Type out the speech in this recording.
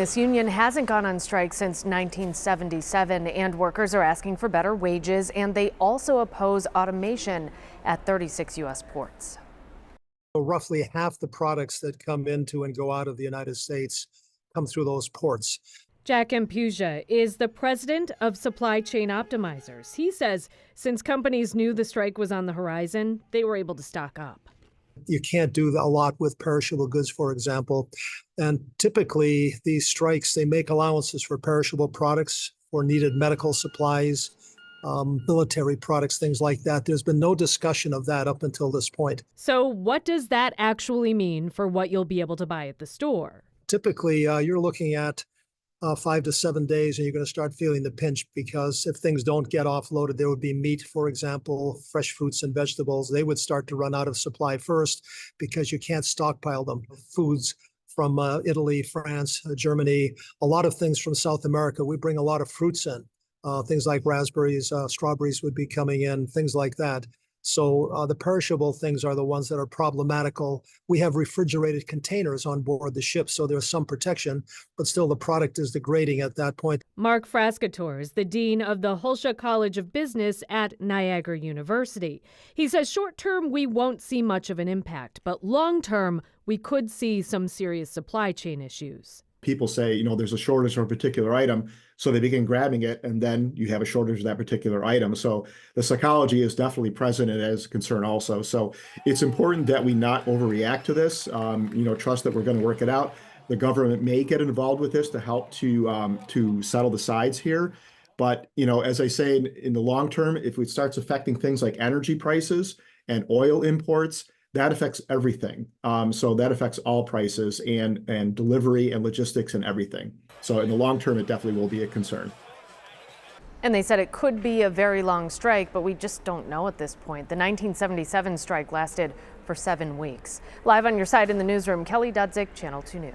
This union hasn't gone on strike since 1977, and workers are asking for better wages, and they also oppose automation at 36 U.S. ports. Roughly half the products that come into and go out of the United States come through those ports. Jack Empuja is the president of Supply Chain Optimizers. He says since companies knew the strike was on the horizon, they were able to stock up. You can't do a lot with perishable goods, for example. And typically these strikes, they make allowances for perishable products, for needed medical supplies, military products, things like that. There's been no discussion of that up until this point. So what does that actually mean for what you'll be able to buy at the store? Typically, you're looking at 5 to 7 days, and you're going to start feeling the pinch, because if things don't get offloaded, there would be meat, for example, fresh fruits and vegetables. They would start to run out of supply first because you can't stockpile them. Foods from Italy, France, Germany, a lot of things from South America. We bring a lot of fruits in. Things like raspberries, strawberries would be coming in, things like that. So the perishable things are the ones that are problematical. We have refrigerated containers on board the ship, so there's some protection, but still the product is degrading at that point. Mark Frascatore is the dean of the Hulsha College of Business at Niagara University. He says short term we won't see much of an impact, but long term we could see some serious supply chain issues. People say, there's a shortage of a particular item, so they begin grabbing it, and then you have a shortage of that particular item. So the psychology is definitely present and as a concern also. So it's important that we not overreact to this, trust that we're going to work it out. The government may get involved with this to help to settle the sides here. But, as I say, in the long term, if it starts affecting things like energy prices and oil imports, that affects everything. So that affects all prices and delivery and logistics and everything. So in the long term, it definitely will be a concern. And they said it could be a very long strike, but we just don't know at this point. The 1977 strike lasted for 7 weeks. Live on your side in the newsroom, Kelly Dudzik, Channel 2 News.